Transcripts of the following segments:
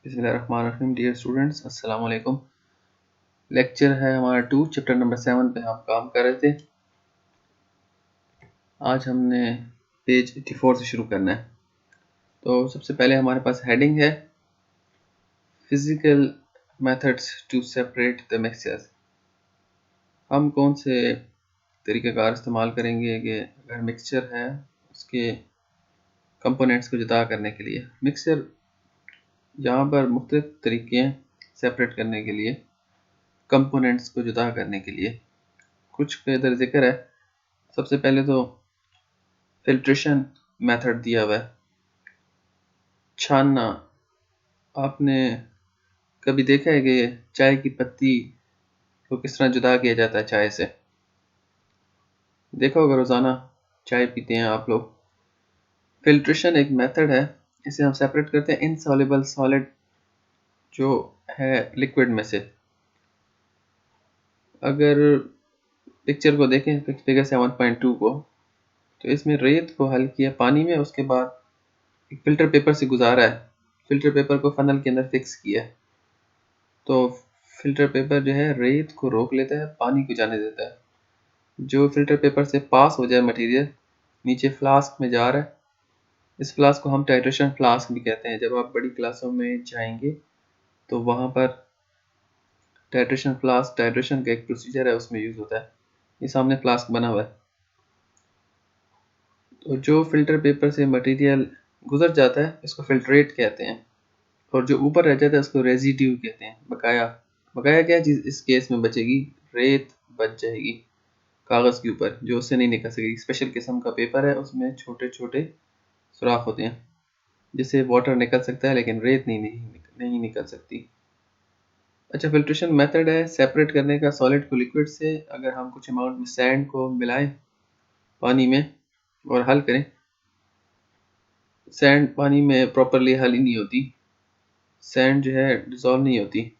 बिस्मिल्लाहिर्रहमानिर्रहीम। Dear students, अस्सलाम वालेकुम। लेक्चर है हमारा 2, चैप्टर नंबर 7 पे हम काम कर रहे थे। आज हमने पेज 84 से शुरू करना है। तो सबसे पहले हमारे पास हेडिंग है physical methods to separate the mixtures. हम कौन से तरीक़ाकार इस्तेमाल करेंगे कि अगर मिक्सचर है उसके कंपोनेंट्स को जुदा करने के लिए। मिक्सचर यहाँ पर मुख्तलिफ तरीके हैं सेपरेट करने के लिए, कंपोनेंट्स को जुदा करने के लिए। कुछ का इधर जिक्र है। सबसे पहले तो फिल्ट्रेशन मेथड दिया हुआ है, छानना। आपने कभी देखा है कि चाय की पत्ती को किस तरह जुदा किया जाता है चाय से? देखा होगा, रोज़ाना चाय पीते हैं आप लोग। फिल्ट्रेशन एक मेथड है, इसे हम सेपरेट करते हैं इनसॉल्युबल सॉलिड जो है लिक्विड में से। अगर पिक्चर को देखें, फिगर 7.2 को, तो इसमें रेत को हल किया पानी में, उसके बाद एक फिल्टर पेपर से गुजारा है, फिल्टर पेपर को फनल के अंदर फिक्स किया है। तो फिल्टर पेपर जो है रेत को रोक लेता है, पानी को जाने देता है। जो फिल्टर पेपर से पास हो जाए मटेरियल नीचे फ्लास्क में जा रहा है। इस फ्लास्क को हम टाइट्रेशन फ्लास्क भी कहते हैं। जब आप बड़ी क्लासों में जाएंगे तो वहाँ पर टाइट्रेशन फ्लास्क, टाइट्रेशन का एक प्रोसीजर है, उसमें यूज़ होता है। ये सामने फ्लास्क बना हुआ है। तो जो फिल्टर पेपर से मटेरियल गुजर जाता है इसको फिल्ट्रेट कहते हैं, और जो ऊपर रह जाता है उसको रेजिड्यू कहते हैं, बकाया। बकाया क्या चीज़ इस केस में बचेगी? रेत बच जाएगी कागज़ के ऊपर, जो उससे नहीं निकल सकेगी। स्पेशल किस्म का पेपर है, उसमें छोटे छोटे सुराख होते हैं जिससे वाटर निकल सकता है, लेकिन रेत नहीं निकल सकती। अच्छा, फिल्ट्रेशन मेथड है सेपरेट करने का सॉलिड को लिक्विड से। अगर हम कुछ अमाउंट में सैंड को मिलाएं पानी में और हल करें, सैंड पानी में प्रॉपरली हल ही नहीं होती, सैंड जो है डिज़ोल्व नहीं होती।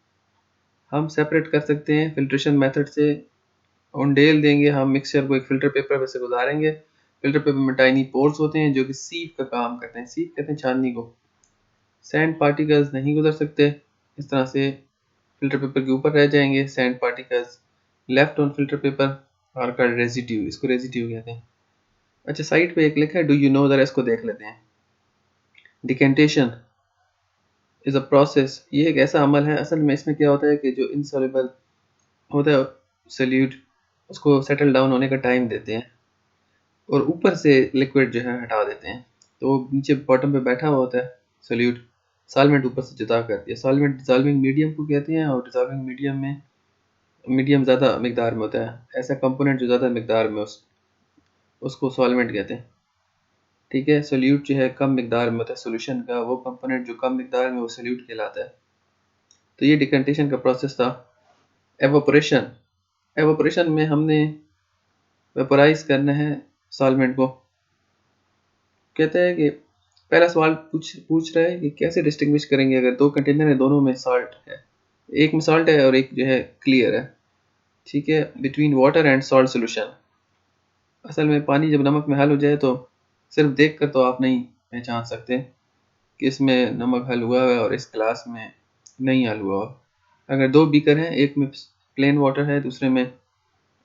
हम सेपरेट कर सकते हैं फिल्ट्रेशन मेथड से। ओंडेल देंगे हम मिक्सचर को, एक फिल्टर पेपर पे से गुजारेंगे। फिल्टर पेपर में टाइनी पोर्स होते हैं जो कि सीप का काम करते हैं। सीप कहते हैं छाननी को। सैंड पार्टिकल्स नहीं गुजर सकते, इस तरह से फिल्टर पेपर के ऊपर रह जाएंगे sand particles left on filter paper, और का रेजिड्यू, इसको रेजिड्यू कहते हैं। अच्छा, साइड पे एक लिखा है डू यू नो, जरा इसको देख लेते हैं। डिकेंटेशन इज अ प्रोसेस, ये एक ऐसा अमल है। असल में इसमें क्या होता है कि जो इनसॉल्युबल होता है सोल्यूट, उसको सेटल डाउन होने का टाइम देते हैं और ऊपर से लिक्विड जो है हटा देते हैं। तो नीचे बॉटम पे बैठा हुआ होता है सोल्यूट, सॉल्वेंट ऊपर से जुदा करती है। सॉल्वेंट डिसॉल्विंग मीडियम को कहते हैं, और डिसॉल्विंग मीडियम में मीडियम ज़्यादा मिकदार में होता है। ऐसा कंपोनेंट जो ज़्यादा मिकदार में उसको सॉल्वेंट कहते हैं। ठीक है, सोल्यूट जो है कम मिकदार में होता है सोल्यूशन का, वो कंपोनेंट जो कम मिकदार में वो सोल्यूट कहलाता है। तो ये डिकेंटेशन का प्रोसेस था। एवोपरेशन, एवोपरेशन में हमने वेपोराइज करना है सॉल्वेंट को। कहते हैं कि पहला सवाल पूछ रहा है कि कैसे डिस्टिंग्विश करेंगे अगर दो कंटेनर है, दोनों में सॉल्ट है, एक में सॉल्ट है और एक जो है क्लियर है। ठीक है, between water and salt solution. असल में पानी जब नमक में हल हो जाए तो सिर्फ देख कर तो आप नहीं पहचान सकते कि इसमें नमक हल हुआ है और इस गिलास में नहीं हल हुआ। अगर दो बीकर हैं, एक में प्लेन वाटर है, दूसरे में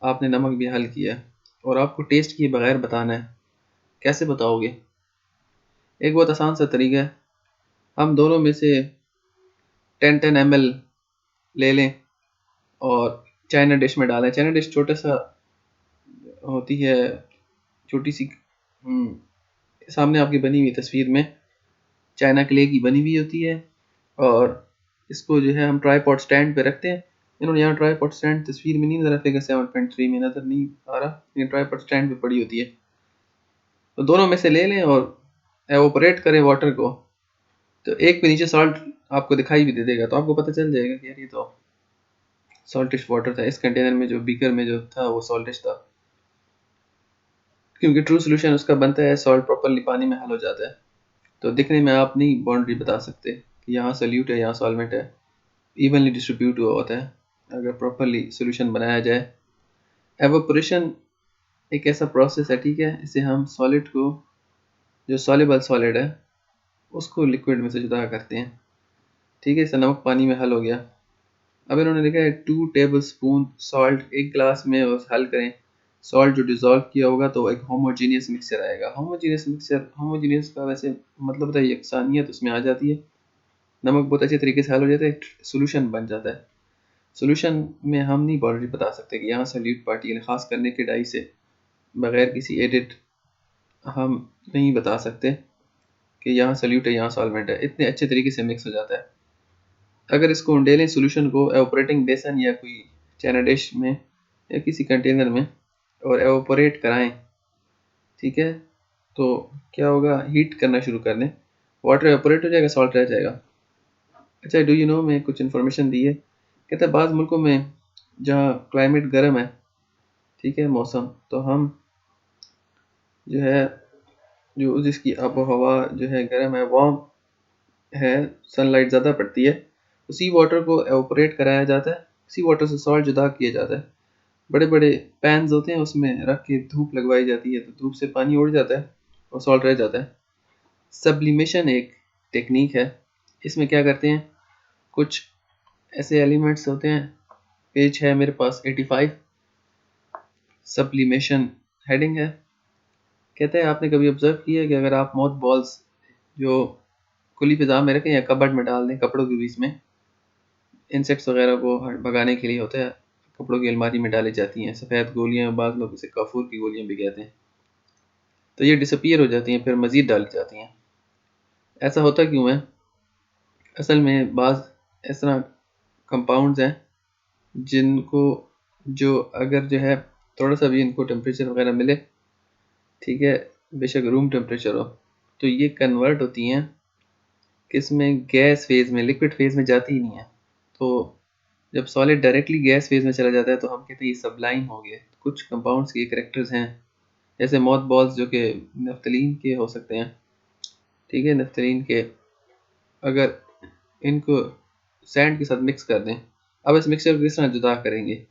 आपने नमक भी हल किया और आपको टेस्ट किए बगैर बताना है, कैसे बताओगे? एक बहुत आसान सा तरीका है, हम दोनों में से 10 ml ले लें और चाइना डिश में डालें। चाइना डिश छोटा सा होती है, छोटी सी, सामने आपकी बनी हुई तस्वीर में चाइना क्ले की बनी हुई होती है, और इसको जो है हम ट्राईपॉड स्टैंड पे रखते हैं। इन्होंने यहाँ ट्राईपॉड स्टैंड तस्वीर में नहीं नजर, फिगर 7.3 में नजर नहीं आ रहा, ये ट्राईपॉड स्टैंड पे पड़ी होती है। तो दोनों में से ले लें और एवोपरेट करें वाटर को, तो एक पे नीचे सॉल्ट आपको दिखाई भी दे देगा, तो आपको पता चल जाएगा कि यार ये तो सॉल्टिश वाटर था। इस कंटेनर में जो बीकर में जो था वो सॉल्टिश था, क्योंकि ट्रू सोल्यूशन उसका बनता है सॉल्ट प्रॉपरली पानी में हल हो जाता है। तो दिखने में आप नहीं बाउंड्री बता सकते कि यहाँ सोल्यूट है यहाँ सॉल्वेंट है, इवनली डिस्ट्रीब्यूट हुआ होता है अगर प्रॉपरली सोल्यूशन बनाया जाए। एवोपरेशन एक ऐसा प्रोसेस है, ठीक है, इसे हम सॉलिड को, जो सॉल्युबल सॉलिड है, उसको लिक्विड में से जुदा करते हैं। ठीक है, इससे नमक पानी में हल हो गया। अब इन्होंने लिखा है 2 टेबल स्पून सॉल्ट एक ग्लास में और हल करें। सॉल्ट जो डिज़ोल्व किया होगा तो एक होमोजीनियस मिक्सचर आएगा। होमोजीनियस का वैसे मतलब होता है यकसानियत उसमें आ जाती है। नमक बहुत अच्छे तरीके से हल हो जाता है, एक सोल्यूशन बन जाता है। सोल्यूशन में हम नहीं बाउंड्री बता सकते कि यहाँ सोल्यूट पार्टिकल खास करने के डाई से बगैर किसी एडिट हम नहीं बता सकते कि यहाँ सोल्यूट है यहाँ सॉल्वेंट है, इतने अच्छे तरीके से मिक्स हो जाता है। अगर इसको उंडेलें सोल्यूशन को एवोपरेटिंग बेसन या कोई चैना डिश में या किसी कंटेनर में और एवोपरेट कराएं, ठीक है, तो क्या होगा, हीट करना शुरू कर दें, वाटर एवोपरेट हो जाएगा, सॉल्ट रह जाएगा। अच्छा, डू यू नो में कुछ इन्फॉर्मेशन दी है, कहता है बाज़ मुल्कों में जहाँ क्लाइमेट गर्म है, ठीक है, मौसम, तो हम जो है जो जिसकी आबो हवा जो है गर्म है, वार्म है, सनलाइट ज़्यादा पड़ती है, तो सी वाटर को एवोपरेट कराया जाता है, सी वाटर से सॉल्ट जुदा किया जाता है। बड़े बड़े पैन्स होते हैं, उसमें रख के धूप लगवाई जाती है, तो धूप से पानी उड़ जाता है और सॉल्ट रह जाता है। सब्लिमेशन एक टेक्निक है। इसमें क्या करते हैं, कुछ ऐसे एलिमेंट्स होते हैं, पेज है मेरे पास 85, सब्लिमेशन हेडिंग है। कहते हैं आपने कभी ऑब्जर्व किया है कि अगर आप मौत बॉल्स जो खुली फिजा में रखें या कबर्ड में डाल दें, कपड़ों के बीच में, इंसेक्ट्स वगैरह को भगाने के लिए होता है, कपड़ों की अलमारी में डाली जाती हैं, सफ़ेद गोलियां, बाद लोग इसे काफूर की गोलियां भी कहते हैं, तो ये डिसअपीयर हो जाती हैं, फिर मज़ीद डाली जाती हैं। ऐसा होता क्यों है? असल में बाज़ इस तरह कंपाउंड्स हैं जिनको जो अगर जो है थोड़ा सा भी इनको टेम्परेचर वगैरह मिले, ठीक है, बेशक रूम टेम्परेचर हो, तो ये कन्वर्ट होती हैं किसमें, गैस फेज़ में, लिक्विड फेज़ में जाती ही नहीं है। तो जब सॉलिड डायरेक्टली गैस फेज़ में चला जाता है तो हम कहते हैं ये सबलाइन हो गए। कुछ कंपाउंड्स के कैरेक्टर्स हैं, जैसे मॉथ बॉल्स जो कि नफ्तलीन के हो सकते हैं, ठीक है, नफ्तलीन के, अगर इनको सैंड के साथ मिक्स कर दें, अब इस मिक्सचर को किस तरह जुदा करेंगे?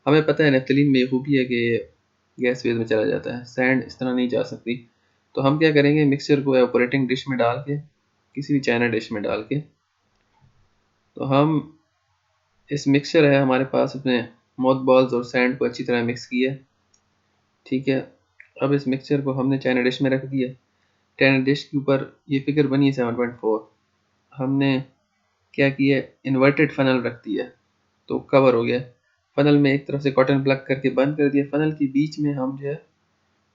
हमें पता है नफ्तलीन में ये खूबी है कि गैस फेज़ में चला जाता है, सैंड इस तरह नहीं जा सकती। तो हम क्या करेंगे, मिक्सचर को ऑपरेटिंग डिश में डाल के, किसी भी चाइना डिश में डाल के, तो हम इस मिक्सचर है हमारे पास, उसमें मॉथ बॉल्स और सैंड को अच्छी तरह मिक्स किया, ठीक है। अब इस मिक्सचर को हमने चाइना डिश में रख दिया। चाइना डिश के ऊपर ये फिगर बनी है 7.4। हमने क्या किया, इन्वर्टेड फनल रख दिया, तो कवर हो गया। फनल में एक तरफ से कॉटन प्लग करके बंद कर दिया। फनल के बीच में हम जो है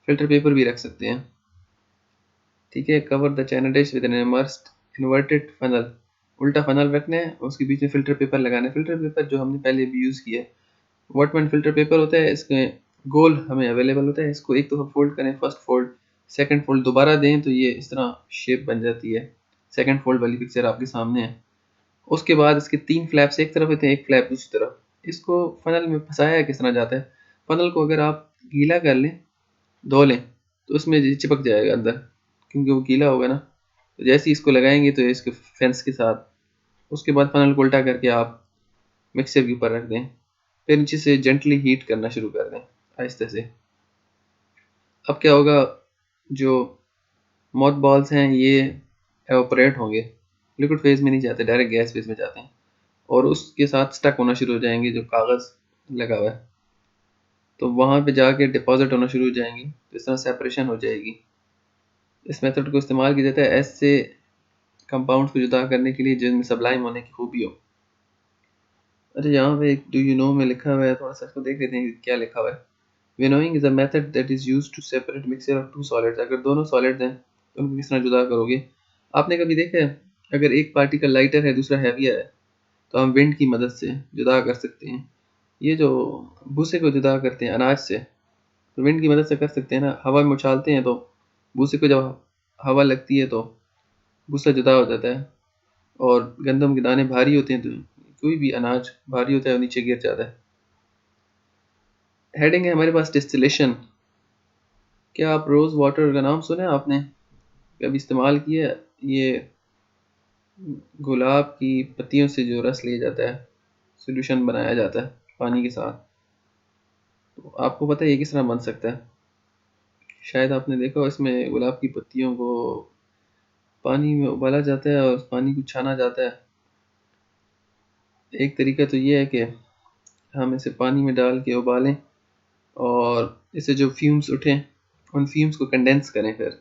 फिल्टर पेपर भी रख सकते हैं, ठीक है। Cover the china dish with an immersed inverted funnel, उल्टा फनल रखना है, उसके बीच में फिल्टर पेपर लगाना है। फिल्टर पेपर जो हमने पहले भी यूज़ किया है, वॉटमैन फिल्टर पेपर होता है, इसके गोल हमें अवेलेबल होता है। इसको एक दफ़ा फोल्ड करें, फर्स्ट फोल्ड, सेकंड फोल्ड दोबारा दें, तो ये इस तरह शेप बन जाती है। सेकंड फोल्ड वाली पिक्चर आपके सामने है। उसके बाद इसके 3 फ्लैप्स एक तरफ होते हैं, एक फ्लैप दूसरी तरफ। इसको फनल में फंसाया किस तरह जाता है, फनल को अगर आप गीला कर लें, धो लें, तो उसमें चिपक जाएगा अंदर, क्योंकि वो गीला होगा ना। तो जैसे ही इसको लगाएंगे तो इसके फेंस के साथ, उसके बाद फनल को उल्टा करके आप मिक्सर के ऊपर रख दें, फिर नीचे से जेंटली हीट करना शुरू कर दें आहिस्ते से। अब क्या होगा, जो मॉथ बॉल्स हैं ये एवोपरेट होंगे, लिक्विड फेज में नहीं जाते, डायरेक्ट गैस फेज में जाते हैं, और उसके साथ स्टक होना शुरू हो जाएंगे जो कागज़ लगा हुआ है, तो वहाँ पे जाके डिपॉजिट होना शुरू हो जाएंगी, तो इस तरह सेपरेशन हो जाएगी। इस मेथड को इस्तेमाल किया जाता है ऐसे कंपाउंड्स को जुदा करने के लिए जिनमें सबलाइम होने की खूबी हो। अच्छा, यहाँ पे एक डू यू नो में लिखा हुआ है, थोड़ा सा इसको देख लेते हैं क्या लिखा हुआ है। Winnowing is a method that is used to separate mixture of two solids. अगर दोनों सॉलिड्स हैं तो उनको किस तरह जुदा करोगे? आपने कभी देखा है, अगर एक पार्टिकल लाइटर है दूसरा हैवियर है, तो हम विंड की मदद से जुदा कर सकते हैं। ये जो भूसे को जुदा करते हैं अनाज से, तो विंड की मदद से कर सकते हैं ना। हवा में उछालते हैं तो भूसे को जब हवा लगती है तो भूसा जुदा हो जाता है, और गंदम के दाने भारी होते हैं तो कोई भी अनाज भारी होता है और नीचे गिर जाता है। हेडिंग है हमारे पास डिस्टिलेशन। क्या आप रोज़ वाटर का नाम सुना है आपने, कभी इस्तेमाल किया है? ये गुलाब की पत्तियों से जो रस लिया जाता है, सॉल्यूशन बनाया जाता है पानी के साथ, तो आपको पता है ये किस तरह बन सकता है? शायद आपने देखा हो, इसमें गुलाब की पत्तियों को पानी में उबाला जाता है और उस पानी को छाना जाता है, एक तरीका तो ये है कि हम इसे पानी में डाल के उबालें और इससे जो फ्यूम्स उठें उन फ्यूम्स को कंडेंस करें, फिर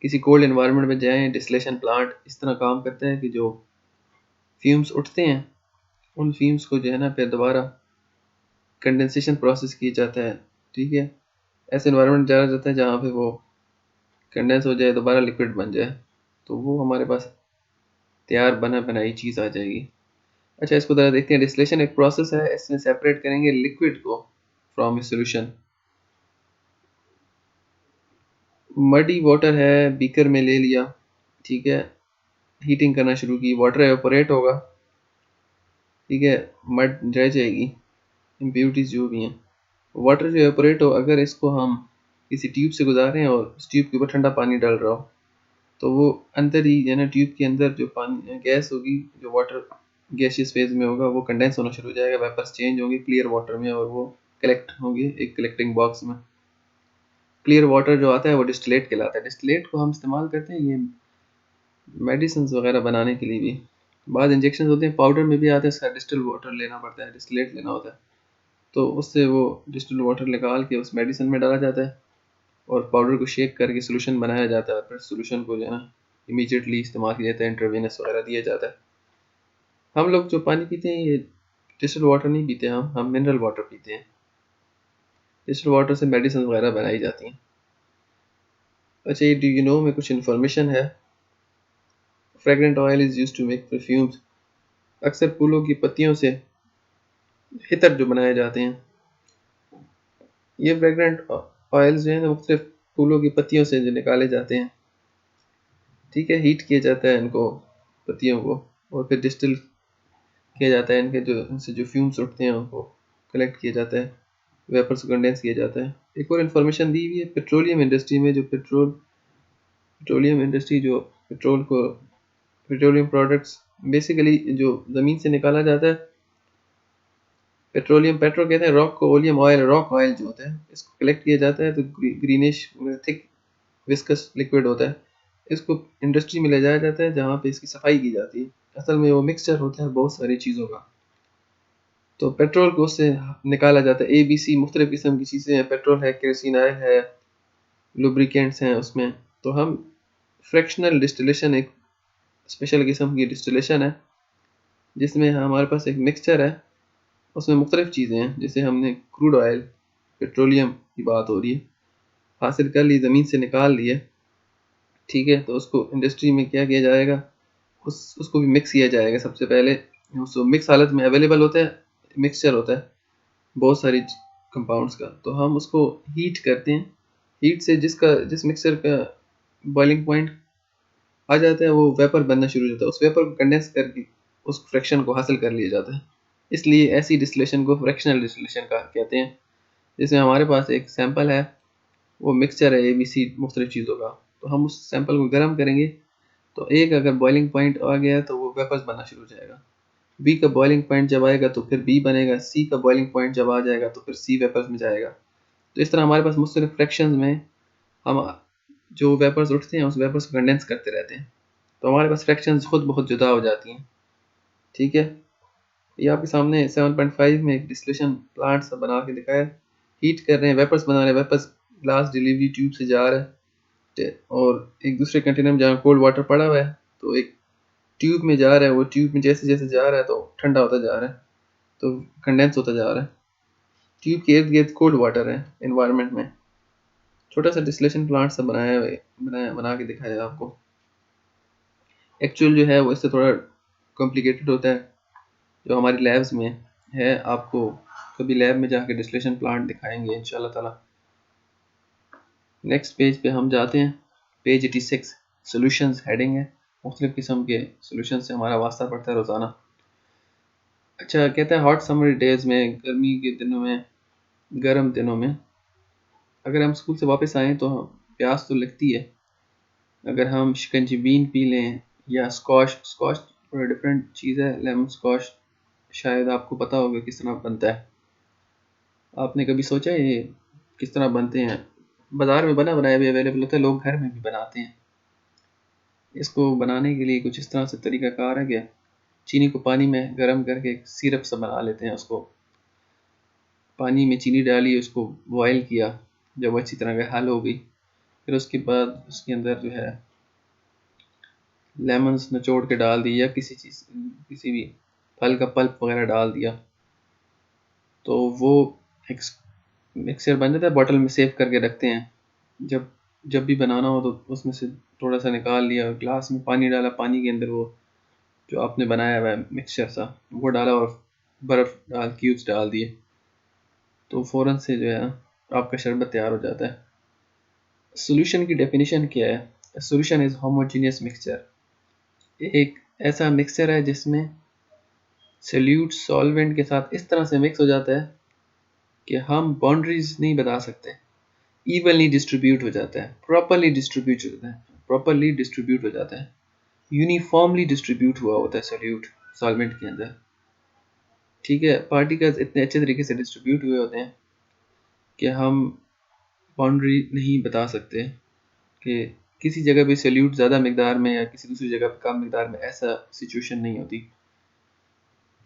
किसी कोल्ड एनवायरनमेंट में जाएं। डिस्टिलेशन प्लांट इस तरह काम करता है कि जो फ्यूम्स उठते हैं उन फ्यूम्स को जो है ना फिर दोबारा कंडेंसेशन प्रोसेस किया जाता है। ठीक है, ऐसे एनवायरनमेंट जाया जाता है जहाँ पे वो कंडेंस हो जाए, दोबारा लिक्विड बन जाए, तो वो हमारे पास तैयार बना बनाई चीज़ आ जाएगी। अच्छा, इसको ज़रा देखते हैं। डिस्टिलेशन एक प्रोसेस है, इसमें सेपरेट करेंगे लिक्विड को from a solution. Muddy water है, बीकर में ले लिया, ठीक है, हीटिंग करना शुरू की, वाटर एवापोरेट होगा, ठीक है, मड रह जाएगी, इम्प्यूरिटीज जो भी हैं। वाटर जो एवापोरेट हो, अगर इसको हम किसी ट्यूब से गुजारें और उस ट्यूब के ऊपर ठंडा पानी डाल रहा हो, तो वो अंदर ही है ना, ट्यूब के अंदर जो पानी गैस होगी, जो वाटर गैसियस फेज में होगा, वो कंडेंस होना शुरू हो जाएगा, वेपर्स चेंज होंगे क्लियर वाटर में, और वो कलेक्ट होंगे एक कलेक्टिंग बॉक्स में। क्लियर वाटर जो आता है वो डिस्टिलेट कहलाता है। डिस्टिलेट को हम इस्तेमाल करते हैं ये मेडिसिन वगैरह बनाने के लिए भी। बाद इंजेक्शन होते हैं, पाउडर में भी आते हैं, इसका डिस्टिल वाटर लेना पड़ता है, डिस्टिलेट लेना होता है, तो उससे वो डिस्टिल वाटर निकाल के उस मेडिसिन में डाला जाता है और पाउडर को शेक करके सोल्यूशन बनाया जाता है। फिर सोल्यूशन को जो है ना इमीडिएटली इस्तेमाल किया जाता है, इंट्रावेनस वगैरह दिया जाता है। हम लोग जो पानी पीते हैं ये डिस्टिल वाटर नहीं पीते, हम मिनरल वाटर पीते हैं। डिस्टिल वाटर से मेडिसिन वगैरह बनाई जाती हैं। अच्छा, ये डू यू नो में कुछ इन्फॉर्मेशन है। Fragrant oil is used to make perfumes. अक्सर फूलों की पत्तियों से इत्र जो बनाए जाते हैं, ये फ्रेगरेंट ऑयल्स जो है ना मुख्तलिफ फूलों की पत्तियों से जो निकाले जाते हैं, ठीक है, हीट किया जाता है इनको, पत्तियों को, और फिर डिस्टिल किया जाता है। इनके जो इनसे जो फ्यूम्स उठते हैं उनको कलेक्ट किया जाता है, वेपर्स को कंडेंस किया जाता है। एक और इन्फॉर्मेशन दी हुई है, पेट्रोलियम इंडस्ट्री में जो पेट्रोलियम इंडस्ट्री जो पेट्रोल को, पेट्रोलियम प्रोडक्ट्स बेसिकली जो ज़मीन से निकाला जाता है, पेट्रोलियम, पेट्रोल कहते हैं रॉक को, ओलियम ऑयल, रॉक ऑयल जो होता है, इसको कलेक्ट किया जाता है तो ग्रीनिश थिक विस्कस लिक्विड होता है। इसको इंडस्ट्री में ले जाया जाता है जहाँ पे इसकी सफाई की जाती है। असल में वो मिक्सचर होता है बहुत सारी चीज़ों का। तो पेट्रोल को उससे निकाला जाता है। ABC मुख्तलिफ किस्म की चीज़ें हैं, पेट्रोल है, केरोसिन ऑयल है, लुब्रिकेंट्स हैं उसमें। तो हम फ्रैक्शनल डिस्टिलेशन एक स्पेशल किस्म की डिस्टिलेशन है जिसमें हमारे पास एक मिक्सचर है, उसमें मुख्तलिफ चीज़ें हैं। जैसे हमने क्रूड ऑयल, पेट्रोलियम की बात हो रही है, हासिल कर ली, ज़मीन से निकाल लिए, ठीक है, तो उसको इंडस्ट्री में क्या किया जाएगा, उसको भी मिक्स किया जाएगा। सबसे पहले उसको मिक्स हालत में अवेलेबल होता है, मिक्सचर होता है बहुत सारी कंपाउंड्स का, तो हम उसको हीट करते हैं। हीट से जिस मिक्सचर का बॉइलिंग पॉइंट आ जाता है, वो वेपर बनना शुरू हो जाता है, उस वेपर को कंडेंस करके उस फ्रैक्शन को हासिल कर लिया जाता है। इसलिए ऐसी डिस्टिलेशन को फ्रैक्शनल डिस्टिलेशन का कहते हैं। जिसमें हमारे पास एक सैंपल है, वो मिक्सचर है ABC मुख्तलिफ चीज़ों का, तो हम उस सैंपल को गर्म करेंगे, तो एक अगर बॉइलिंग पॉइंट आ गया तो वो वेपर्स बनना शुरू हो जाएगा। B का बॉइलिंग पॉइंट जब आएगा तो फिर B बनेगा, C का बॉइलिंग पॉइंट जब आ जाएगा तो फिर C वेपर्स में जाएगा। तो इस तरह हमारे पास मुख्तलिफ फ्रैक्शंस में हम जो वेपर्स उठते हैं उस वेपर्स को कंडेंस करते रहते हैं, तो हमारे पास फ्रैक्शंस खुद बहुत जुदा हो जाती हैं। ठीक है, ये आपके सामने 7.5 में एक डिस्टिलेशन प्लांट सा बना के दिखाया है। हीट कर रहे हैं, वेपर्स बना रहे हैं, वेपर्स ग्लास डिलीवरी ट्यूब से जा रहा है और एक दूसरे कंटेनर में जहाँ कोल्ड वाटर पड़ा हुआ है, तो एक ट्यूब में जा रहा है, वो ट्यूब में जैसे जैसे जा रहा है तो ठंडा होता जा रहा है, तो कंडेंस होता जा रहा है। ट्यूब के इर्द गिर्द कोल्ड वाटर है एनवायरनमेंट में। छोटा सा डिस्टिलेशन प्लांट सा बना के दिखाया आपको। एक्चुअल जो है वो इससे थोड़ा कॉम्प्लिकेटेड होता है, जो हमारी लैब्स में है। आपको कभी लैब में जाके डिस्टिलेशन प्लांट दिखाएंगे इंशाल्लाह ताला। नेक्स्ट पेज पे हम जाते हैं, पेज 86, सॉल्यूशंस हेडिंग है। मुख्तलिफ किस्म के सॉल्यूशन से हमारा वास्ता पड़ता है रोज़ाना। अच्छा, कहता है हॉट समर डेज में, गर्मी के दिनों में, गर्म दिनों में अगर हम स्कूल से वापस आएँ तो प्यास तो लगती है। अगर हम शिकंजी पी लें या स्कॉश थोड़ा डिफरेंट चीज़ है, लेमन स्कॉश, शायद आपको पता होगा किस तरह बनता है। आपने कभी सोचा है ये किस तरह बनते हैं? बाज़ार में बना बनाया भी अवेलेबल होता है, लोग घर में भी बनाते हैं। इसको बनाने के लिए कुछ इस तरह से तरीक़ाकार है कि चीनी को पानी में गर्म करके एक सिरप सा बना लेते हैं। उसको पानी में चीनी डाली, उसको बॉयल किया, जब अच्छी तरह से हल हो गई, फिर उसके बाद उसके अंदर जो है लेमन्स निचोड़ के डाल दी, या किसी भी फल का पल्प वगैरह डाल दिया, तो वो एक मिक्सचर बन जाता है। बॉटल में सेव करके रखते हैं। जब जब भी बनाना हो तो उसमें से थोड़ा सा निकाल लिया, ग्लास में पानी डाला, पानी के अंदर वो जो आपने बनाया हुआ है मिक्सचर सा वो डाला, और बर्फ़ डाल क्यूब्स डाल दिए, तो फ़ौरन से जो है आपका शरबत तैयार हो जाता है। सॉल्यूशन की डेफिनेशन क्या है? Solution is homogeneous mixture. एक ऐसा मिक्सचर है जिसमें सोल्यूट सॉल्वेंट के साथ इस तरह से मिक्स हो जाता है कि हम बाउंड्रीज नहीं बता सकते, इवनली डिस्ट्रीब्यूट हो जाता है, प्रॉपरली डिस्ट्रीब्यूट हो जाता है, यूनिफॉर्मली डिस्ट्रीब्यूट हुआ होता है सोल्यूट सॉल्वेंट के अंदर। ठीक है, पार्टिकल्स इतने अच्छे तरीके से डिस्ट्रीब्यूट हुए होते हैं कि हम बाउंड्री नहीं बता सकते कि किसी जगह पे सोल्यूट ज़्यादा मकदार में या किसी दूसरी जगह पे कम मकदार में, ऐसा सिचुएशन नहीं होती।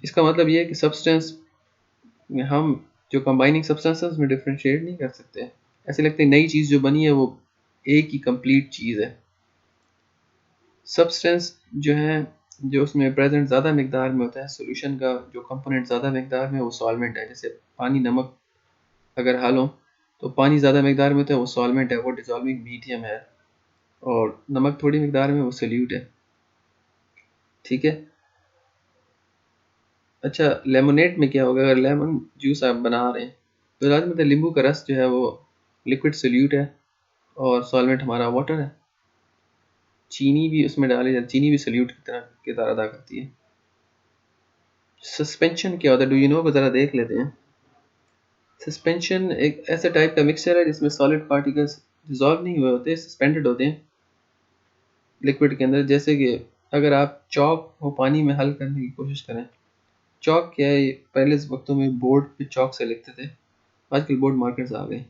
इसका मतलब ये है कि सब्सटेंस में हम जो कंबाइनिंग सब्सटेंसेस में डिफ्रेंशिएट नहीं कर सकते। ऐसे लगता है नई चीज़ जो बनी है वो एक ही कंप्लीट चीज़ है। सब्सटेंस जो है, जो उसमें प्रेजेंट ज़्यादा मकदार में होता है, सोल्यूशन का जो कंपोनेंट ज़्यादा मकदार में, वो सॉल्वेंट है। जैसे पानी नमक अगर हाल हो तो पानी ज़्यादा मकदार में होता है, वो सॉल्वेंट है, वो डिजॉल्विंग मीडियम है, और नमक थोड़ी मकदार में, वो सोल्यूट है। ठीक है। अच्छा, लेमोनेड में क्या होगा? अगर लेमन जूस आप बना रहे हैं तो लाजमी है नींबू का रस जो है वो लिक्विड सोल्यूट है, और सॉल्वेंट हमारा वाटर है। चीनी भी उसमें डाली जाती है, चीनी भी सोल्यूट की तरह किरदार अदा करती है। सस्पेंशन क्या होता है? Do you know? ज़रा देख लेते हैं। सस्पेंशन एक ऐसा टाइप का मिक्सचर है जिसमें सॉलिड पार्टिकल्स डिजॉल्व नहीं हुए होते, सस्पेंडेड होते हैं लिक्विड के अंदर। जैसे कि अगर आप चॉक को पानी में हल करने की कोशिश करें, चॉक क्या है? पहले वक्तों में बोर्ड पे चॉक से लिखते थे, आजकल बोर्ड मार्कर्स आ गए।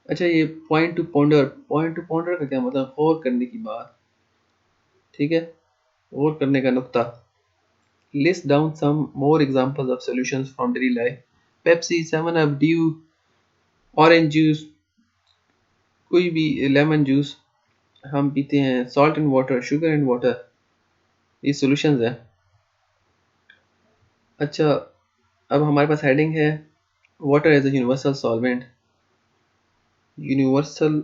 अच्छा, ये पॉइंट टू पॉन्डर का क्या मतलब? गौर करने की बात। ठीक है, गौर करने का नुक्ता। List down some more examples of solutions from daily life. Pepsi, 7 up, Dew, orange juice, कोई भी लेमन जूस हम पीते हैं, salt and water, sugar and water, ये सॉल्यूशंस है। अच्छा, अब हमारे पास हेडिंग है water as a universal solvent. Universal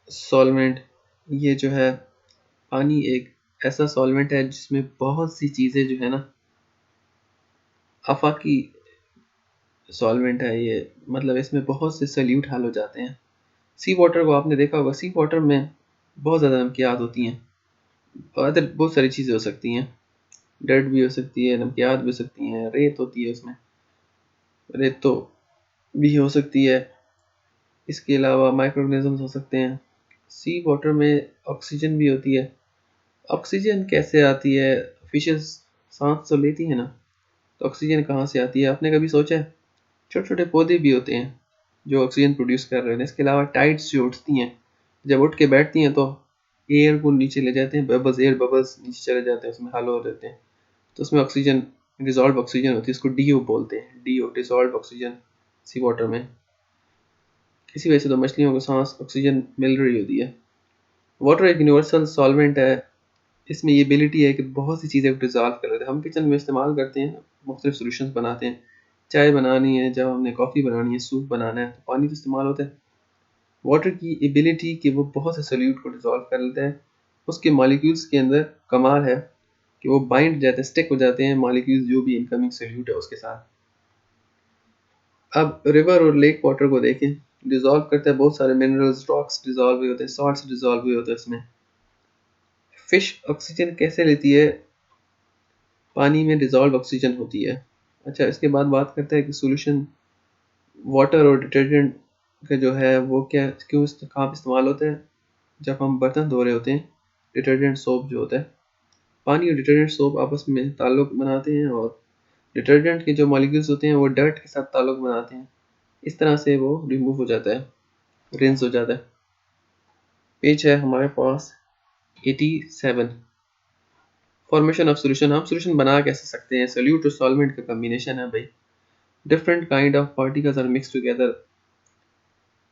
solvent, ये जो है पानी एक ऐसा सॉल्वेंट है जिसमें बहुत सी चीज़ें जो है ना, आफाकी सॉल्वेंट है ये, मतलब इसमें बहुत से सल्यूट हल हो जाते हैं। सी वाटर को आपने देखा होगा, सी वाटर में बहुत ज़्यादा नमकियात होती हैं, अदर बहुत सारी चीज़ें हो सकती हैं, डर्ट भी हो सकती है, नमकियात भी हो सकती हैं, रेत होती है उसमें, रेत तो भी हो सकती है, इसके अलावा माइक्रोऑर्गेनिजम्स हो सकते हैं। सी वाटर में ऑक्सीजन भी होती है। ऑक्सीजन कैसे आती है? फिशेस सांस तो लेती हैं ना, तो ऑक्सीजन कहाँ से आती है? आपने कभी सोचा है? छोटे छोटे पौधे भी होते हैं जो ऑक्सीजन प्रोड्यूस कर रहे हैं। इसके अलावा टाइड्स जो उठती हैं, जब उठ के बैठती हैं तो एयर को नीचे ले जाते हैं, बबल्स, एयर बबल्स नीचे चले जाते हैं, उसमें हल हो जाते हैं, तो उसमें ऑक्सीजन, डिजॉल्व ऑक्सीजन होती है, इसको डीओ बोलते हैं, DO, dissolve oxygen sea water में। इसी वजह से तो मछलियों को सांस ऑक्सीजन मिल रही होती है। वाटर एक यूनिवर्सल सॉल्वेंट है, इसमें ये एबिलिटी है कि बहुत सी चीज़ें डिजॉल्व कर लेते हैं। हम किचन में इस्तेमाल करते हैं, मुख्तलिफ सॉल्यूशंस बनाते हैं, चाय बनानी है, जब हमने कॉफ़ी बनानी है, सूप बनाना है, तो पानी तो इस्तेमाल होता है। वाटर की एबिलिटी कि वो बहुत से सोल्यूट को डिजॉल्व कर लेता है, उसके मॉलिक्यूल्स के अंदर कमाल है कि वो बाइंड जाते हैं, स्टिक हो जाते हैं मॉलिक्यूल्स जो भी इनकमिंग सोल्यूट है उसके साथ। अब रिवर और लेक वाटर को देखें, डिजॉल्व करता है बहुत सारे मिनरल्स, रॉक्स डिजॉल्व हुए होते हैं, सॉल्ट्स डिजॉल्व हुए होते हैं इसमें। फिश ऑक्सीजन कैसे लेती है? पानी में डिजॉल्व ऑक्सीजन होती है। अच्छा, इसके बाद बात करते हैं कि सॉल्यूशन वाटर और डिटर्जेंट का जो है वो क्या, क्यों, कहाँ पे इस्तेमाल होता है? जब हम बर्तन धो रहे होते हैं, डिटर्जेंट सोप जो होता है, पानी और डिटर्जेंट सोप आपस में ताल्लुक बनाते हैं, और डिटर्जेंट के जो मॉलिक्यूल्स होते हैं वो डर्ट के साथ ताल्लुक बनाते हैं, इस तरह से वो रिमूव हो जाता है, रिंस हो जाता है। पेज है हमारे पास 87। फॉर्मेशन ऑफ सोल्यूशन, हम सोल्यूशन बना कैसे सकते हैं? सोल्यूट और सॉल्वेंट का कम्बिनेशन है भाई। Different kind of particles are mix together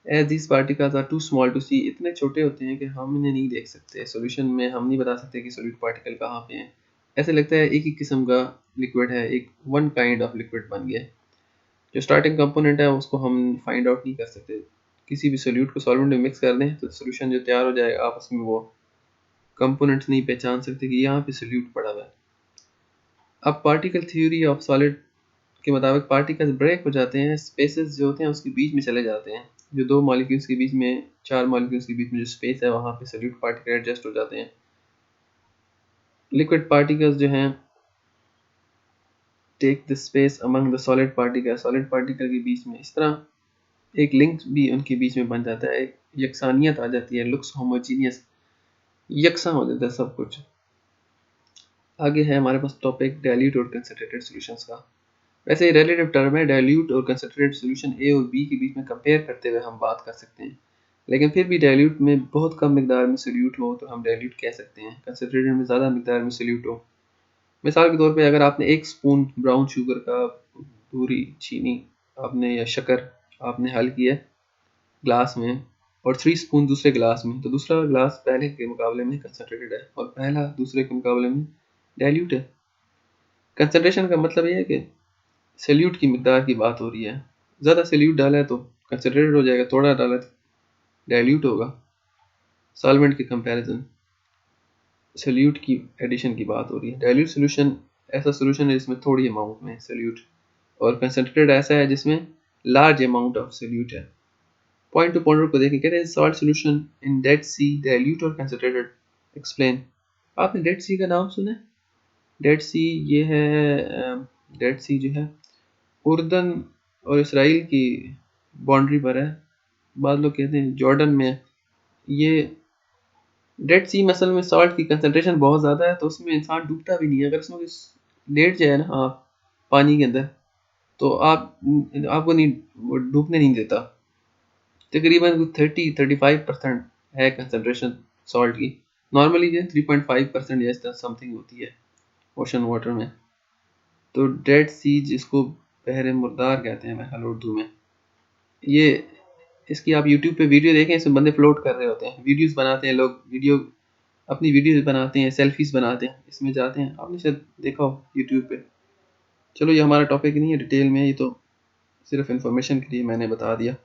as this particles are too small to see, इतने छोटे होते हैं कि हम इन्हें नहीं देख सकते। सोल्यूशन में हम नहीं बता सकते कि सोल्यूट पार्टिकल कहाँ पे हैं। ऐसे लगता है एक ही किस्म का लिक्विड है, एक वन काइंड ऑफ लिक्विड बन गया। जो स्टार्टिंग कंपोनेंट है उसको हम फाइंड आउट नहीं कर सकते। किसी भी सोल्यूट को सॉल्वेंट में मिक्स कर दें तो सोल्यूशन जो तैयार हो जाएगा आपस में वो कंपोनेंट्स नहीं पहचान सकते कि यहाँ पे सोल्यूट पड़ा हुआ है। अब पार्टिकल थ्योरी ऑफ सॉलिड के मुताबिक पार्टिकल्स ब्रेक हो जाते हैं, स्पेसेस जो होते हैं उसके बीच में चले जाते हैं। जो दो मॉलिक्यूल्स के बीच में, चार मॉलिक्यूल्स के बीच में जो स्पेस है वहाँ पे सोल्यूट पार्टिकल एडजस्ट हो जाते हैं। लिक्विड पार्टिकल्स जो हैं take the space among the solid particle, solid particle के बीच में इस तरह एक लिंक भी उनके बीच में बन जाता है, एक यकसानियत आ जाती है, लुक्स होमोजीनियस, यकसा हो जाता है सब कुछ। आगे है हमारे पास टॉपिक डाइल्यूट और कंसंट्रेटेड सॉल्यूशंस का। वैसे रिलेटिव टर्म है, डाइल्यूट और कंसंट्रेटेड सॉल्यूशन ए और बी के बीच में कंपेयर करते हुए हम बात कर सकते हैं, लेकिन फिर भी डाइल्यूट में बहुत कम मिकदार में सोल्यूट हो तो हम डाइल्यूट कह सकते हैं, कंसंट्रेटेड में ज़्यादा मिकदार में सोल्यूट हो। मिसाल के तौर पे अगर आपने एक स्पून ब्राउन शुगर का, पूरी चीनी आपने या शक्कर आपने हल किया ग्लास में और 3 स्पून दूसरे ग्लास में, तो दूसरा ग्लास पहले के मुकाबले में कंसंट्रेटेड है और पहला दूसरे के मुकाबले में डाइल्यूट है। कंसंट्रेशन का मतलब ये है कि सल्यूट की मिकदार की बात हो रही है। ज़्यादा सल्यूट डाला है तो कंसंट्रेटेड हो जाएगा, थोड़ा डाला तो डाइल्यूट होगा। सॉल्वेंट के कंपैरिजन सल्यूट की एडिशन की बात हो रही है। डाइल्यूट सोल्यूशन ऐसा सोल्यूशन है जिसमें थोड़ी अमाउंट में सल्यूट, और कंसंट्रेटेड ऐसा है जिसमें लार्ज अमाउंट ऑफ सल्यूट है। पॉइंट टू पॉइंट को देखें, कहते हैं salt solution in dead sea dilute और कंसंट्रेटेड, एक्सप्लेन। आपने डेड सी का नाम सुना है? डेड सी ये है, डेड सी जो है उर्दन और इसराइल की बाउंड्री पर है। बाद लोग कहते हैं जॉर्डन में है। ये डेड सी मसल में सॉल्ट की कंसंट्रेशन बहुत ज़्यादा है तो उसमें इंसान डूबता भी नहीं है। अगर उसमें लेट जाए ना आप पानी के अंदर तो आपको नहीं, वो डूबने नहीं देता। तकरीबन 30-35% है कंसंट्रेशन सॉल्ट की। नॉर्मली जो 3.5% या इस तरह समथिंग होती है ओशन वाटर में। तो डेड सी जिसको बहर मुर्दार कहते हैं मैं उर्दू में, ये इसकी आप यूट्यूब पे वीडियो देखें, इसमें बंदे फ्लोट कर रहे होते हैं, वीडियोस बनाते हैं लोग, वीडियो अपनी वीडियोस बनाते हैं, सेल्फीज बनाते हैं, इसमें जाते हैं, आपने शायद देखा हो यूट्यूब पे। चलो ये हमारा टॉपिक नहीं है डिटेल में, ये तो सिर्फ इंफॉर्मेशन के लिए मैंने बता दिया।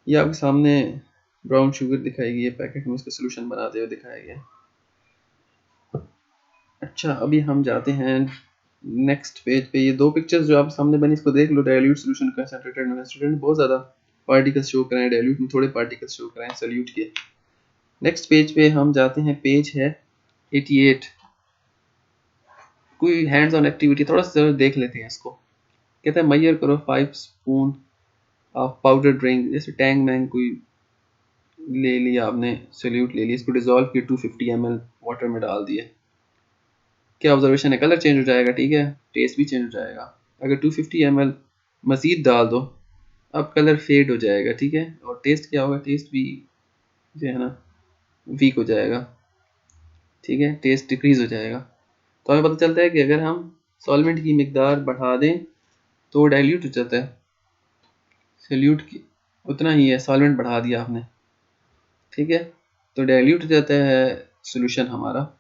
ये आपके सामने ब्राउन शुगर दिखाई गई है पैकेट में, उसका सोल्यूशन बनाते हुए दिखाया गया है। अच्छा अभी हम जाते हैं नेक्स्ट पेज पे। ये दो पिक्चर्स जो आप सामने बनी इसको देख लो, डाइल्यूट सोल्यूशन कंसंट्रेटेड में कंसंट्रेटेड बहुत ज़्यादा पार्टिकल्स शो कराएं, डाइल्यूट में थोड़े पार्टिकल्स शो कराएं सल्यूट के। नेक्स्ट पेज पे हम जाते हैं, पेज है 88। कोई हैंड्स ऑन एक्टिविटी थोड़ा सा देख लेते हैं इसको। कहता है मेजर करो 5 स्पून ऑफ पाउडर ड्रिंक, जैसे टैंग मैंग कोई ले लिया आपने, सल्यूट ले लिया, इसको डिजोल्व किया 250 ml वाटर में डाल दिए। क्या ऑब्जर्वेशन है? कलर चेंज हो जाएगा, ठीक है, टेस्ट भी चेंज हो जाएगा। अगर 250 ml मज़ीद डाल दो अब कलर फेड हो जाएगा, ठीक है, और टेस्ट क्या होगा? टेस्ट भी जो है ना वीक हो जाएगा, ठीक है, टेस्ट डिक्रीज हो जाएगा। तो हमें पता चलता है कि अगर हम सॉल्वेंट की मिकदार बढ़ा दें तो डाइल्यूट हो जाता है। सल्यूट की उतना ही है, सॉल्वेंट बढ़ा दिया आपने, ठीक है, तो डाइल्यूट हो जाता है सोल्यूशन हमारा।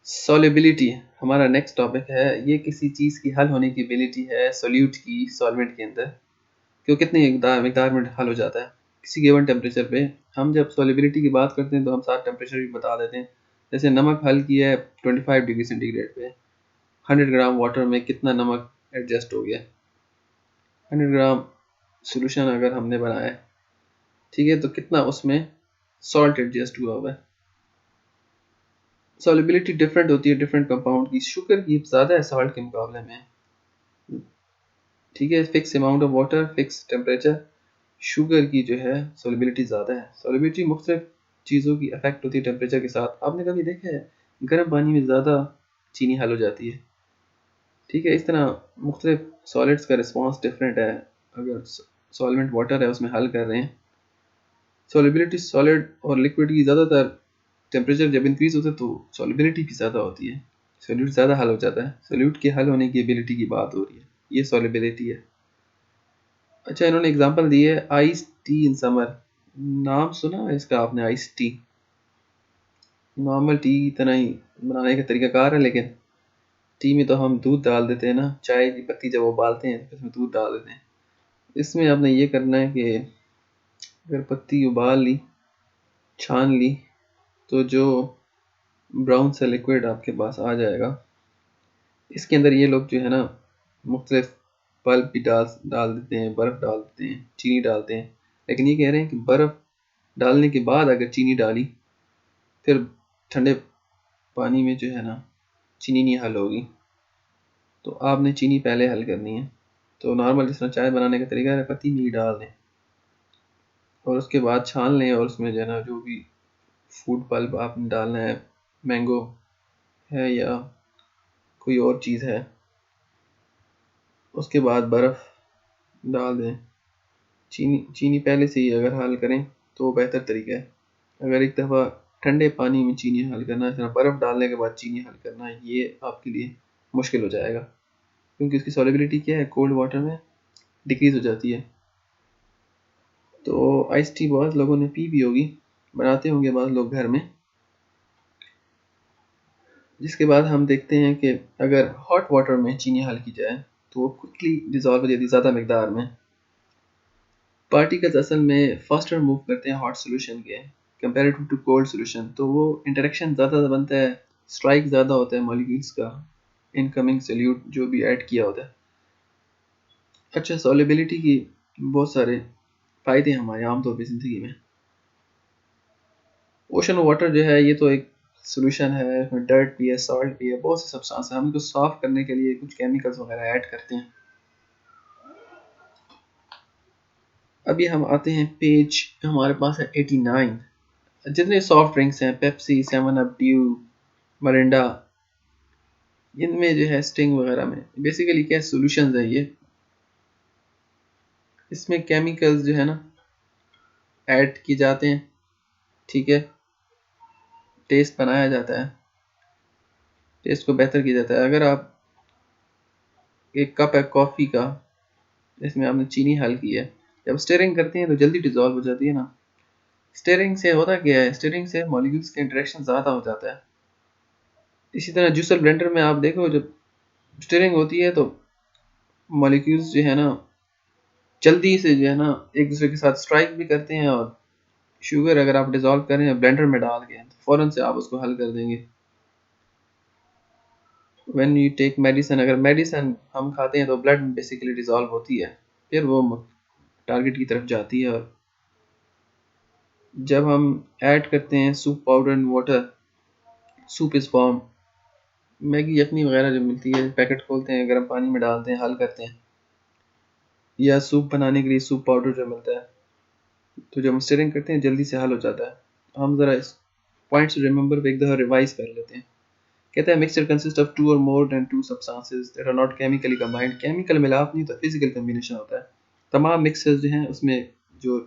सॉल्युबिलिटी हमारा नेक्स्ट टॉपिक है। ये किसी चीज़ की हल होने की एबिलिटी है सोल्यूट की सॉल्वेंट के अंदर, कि वो कितनी मिकदार में हल हो जाता है किसी गिवन टेम्परेचर पे। हम जब सॉल्युबिलिटी की बात करते हैं तो हम सारा टेम्परेचर भी बता देते हैं। जैसे नमक हल किया है 25 डिग्री सेंटीग्रेड पे, 100 ग्राम वाटर में कितना नमक एडजस्ट हो गया। 100 ग्राम सोल्यूशन अगर हमने बनाया है, ठीक है, तो कितना उसमें सॉल्ट एडजस्ट हुआ हुआ है। सॉल्युबिलिटी डिफरेंट होती है डिफरेंट कंपाउंड की। शुगर की ज़्यादा है सॉल्ट के मुकाबले में, ठीक है, fix amount of water fix temperature. Sugar की जो है सॉल्युबिलिटी ज़्यादा है। सॉल्युबिलिटी मुख्तलिफ चीज़ों की अफेक्ट होती है टेम्परेचर के साथ। आपने कभी देखा है गर्म पानी में ज़्यादा चीनी हल हो जाती है, ठीक है, इस तरह मुख्तलिफ सॉलिड्स का रिस्पॉन्स डिफरेंट है। अगर सॉल्वेंट वाटर है उसमें हल कर रहे हैं, सॉल्युबिलिटी सॉलिड और लिक्विड की ज़्यादातर टेम्परेचर जब इंक्रीज होता है तो सॉलिबिलिटी भी ज़्यादा होती है, सोल्यूट ज़्यादा हल हो जाता है। सोल्यूट के हल होने की एबिलिटी की बात हो रही है, ये सॉलिबिलिटी है। अच्छा, इन्होंने एग्जांपल दी है आइस टी इन समर। नाम सुना है इसका आपने, आइस टी? नॉर्मल टी की तरह ही बनाने का तरीकाकार है, लेकिन टी में तो हम दूध डाल देते हैं ना, चाय की पत्ती जब उबालते हैं तो उसमें दूध डाल देते हैं। इसमें आपने ये करना है कि अगर पत्ती उबाल ली, छान ली, तो जो ब्राउन सा लिक्विड आपके पास आ जाएगा, इसके अंदर ये लोग जो है ना मुख्तलिफ पल्प भी डाल देते हैं, बर्फ़ डाल देते हैं, चीनी डालते हैं। लेकिन ये कह रहे हैं कि बर्फ़ डालने के बाद अगर चीनी डाली, फिर ठंडे पानी में जो है ना चीनी नहीं हल होगी, तो आपने चीनी पहले हल करनी है। तो नॉर्मल जिस तरह चाय बनाने का तरीका है, पत्ती में ही डाल दें और उसके बाद छान लें, और उसमें जो है ना जो भी फूड पल्प आपने डालना है, मैंगो है या कोई और चीज़ है, उसके बाद बर्फ़ डाल दें। चीनी पहले से ही अगर हल करें तो बेहतर तरीका है। अगर एक दफ़ा ठंडे पानी में चीनी हल करना है, बर्फ़ डालने के बाद चीनी हल करना है, ये आपके लिए मुश्किल हो जाएगा, क्योंकि इसकी सॉलिबिलिटी क्या है, कोल्ड वाटर में डिक्रीज़ हो जाती है। तो आइस टी बहुत लोगों ने पी भी होगी, बनाते होंगे बहुत लोग घर में। जिसके बाद हम देखते हैं कि अगर हॉट वाटर में चीनी हल की जाए तो वो क्विकली डिज़ोल्व हो जाती है ज़्यादा मकदार में। पार्टिकल्स असल में फास्टर मूव करते हैं हॉट सोल्यूशन के कंपेरेटिव टू कोल्ड सोल्यूशन, तो वो इंटरेक्शन ज़्यादा बनता है, स्ट्राइक ज़्यादा होता है मॉलिक्यूल्स का, इनकमिंग सोल्यूट जो भी ऐड किया होता है। अच्छा, सॉलिबिलिटी की बहुत सारे फ़ायदे हमारे आमतौर पर ज़िंदगी में। ओशन वाटर जो है ये तो एक सोल्यूशन है, इसमें डर्ट भी है, सॉल्ट भी है, बहुत से सब्सटेंस है। हम इसको साफ करने के लिए कुछ केमिकल्स वगैरह ऐड करते हैं। अभी हम आते हैं पेज, हमारे पास है 89। जितने सॉफ्ट ड्रिंक्स हैं, पेप्सी, 7 अप, ड्यू, मरिंडा, इनमें जो है स्टिंग वगैरह में बेसिकली क्या सॉल्यूशंस है ये, इसमें केमिकल्स जो है ना ऐड किए जाते हैं, ठीक है, टेस्ट बनाया जाता है, टेस्ट को बेहतर किया जाता है। अगर आप एक कप है कॉफ़ी का, इसमें आपने चीनी हल की है, जब स्टिरिंग करते हैं तो जल्दी डिज़ोल्व हो जाती है ना। स्टिरिंग से होता क्या है, स्टिरिंग से मॉलिक्यूल्स का इंटरेक्शन ज़्यादा हो जाता है। इसी तरह जूसर ब्लेंडर में आप देखो, जब स्टिरिंग होती है तो मॉलिक्यूल्स जो है ना जल्दी से जो है ना एक दूसरे के साथ स्ट्राइक भी करते हैं, और शुगर अगर आप डिज़ोल्व करें ब्लेंडर में डाल के तो फ़ौरन से आप उसको हल कर देंगे। व्हेन यू टेक मेडिसिन, अगर मेडिसिन हम खाते हैं तो ब्लड में बेसिकली डिज़ोल्व होती है, फिर वो टारगेट की तरफ जाती है। और जब हम ऐड करते हैं soup powder and water, soup is form, Maggi यखनी वगैरह जो मिलती है, पैकेट खोलते हैं, गर्म पानी में डालते हैं, हल करते हैं, या सूप बनाने के लिए सूप पाउडर जो मिलता है, तो जब हम स्टिरिंग करते हैं जल्दी से हल हो जाता है। हम ज़रा इस पॉइंट्स रिमेंबर पे एक दफ़ा रिवाइज कर लेते हैं। कहता है मिक्सचर कंसिस्ट ऑफ 2 और more than 2 substances that are not chemically combined. Chemical मिलाप नहीं होता, फिजिकल कम्बिनेशन होता है। तमाम मिक्सर्स जो हैं उसमें जो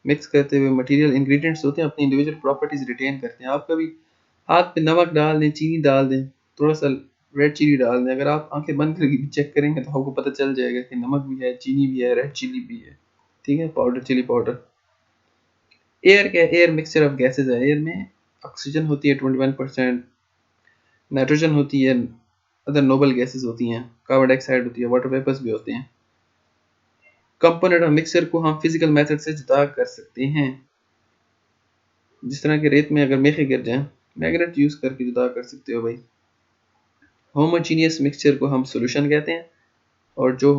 मिक्स करते हुए मटेरियल इंग्रेडिएंट्स होते हैं अपनी इंडिविजुअल प्रॉपर्टीज रिटेन करते हैं। आप कभी हाथ पे नमक डाल दें, चीनी डाल दें, थोड़ा सा रेड चिली डाल दें, अगर आप आंखें बंद करके भी चेक करेंगे तो आपको पता चल जाएगा कि नमक भी है, चीनी भी है, रेड चिली भी है, ठीक है, पाउडर, चिली पाउडर। एयर क्या है, एयर मिक्सचर ऑफ गैसेज है। एयर में ऑक्सीजन होती है 21%, नाइट्रोजन होती है, अदर नोबल गैसेज होती हैं, कार्बन डाइऑक्साइड होती है, वाटर वेपर्स भी होते हैं। कंपोनेंट ऑफ मिक्सचर को हम फिजिकल मेथड से जुदा कर सकते हैं, जिस तरह के रेत में अगर मेखे गिर जाएं, मैग्नेट यूज करके जुदा कर सकते हो भाई। होमोजीनियस मिक्सचर को हम सॉल्यूशन कहते हैं, और जो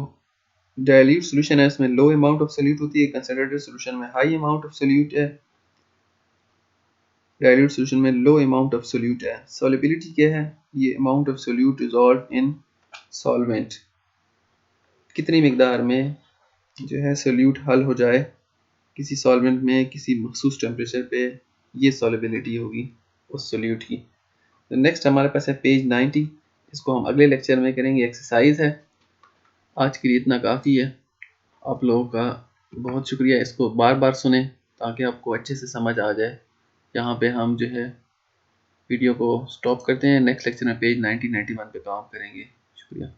डाइल्यूट सॉल्यूशन है उसमें लो अमाउंट ऑफ सोल्यूट होती है, कंसंट्रेटेड सॉल्यूशन में हाई अमाउंट ऑफ सोल्यूट है, डाइल्यूट सॉल्यूशन में लो अमाउंट ऑफ सोल्यूट है। सॉल्युबिलिटी क्या है, ये amount of solute dissolve in solvent, कितनी मिकदार में जो है सोल्यूट हल हो जाए किसी सॉल्वेंट में किसी मखसूस टेम्परेचर पे, ये सॉल्युबिलिटी होगी उस सोल्यूट की। तो नेक्स्ट हमारे पास है पेज 90, इसको हम अगले लेक्चर में करेंगे, एक्सरसाइज है। आज के लिए इतना काफ़ी है। आप लोगों का बहुत शुक्रिया, इसको बार बार सुने ताकि आपको अच्छे से समझ आ जाए। यहाँ पे हम जो है वीडियो को स्टॉप करते हैं। नेक्स्ट लेक्चर में पेज 90-91 पे काम करेंगे। शुक्रिया।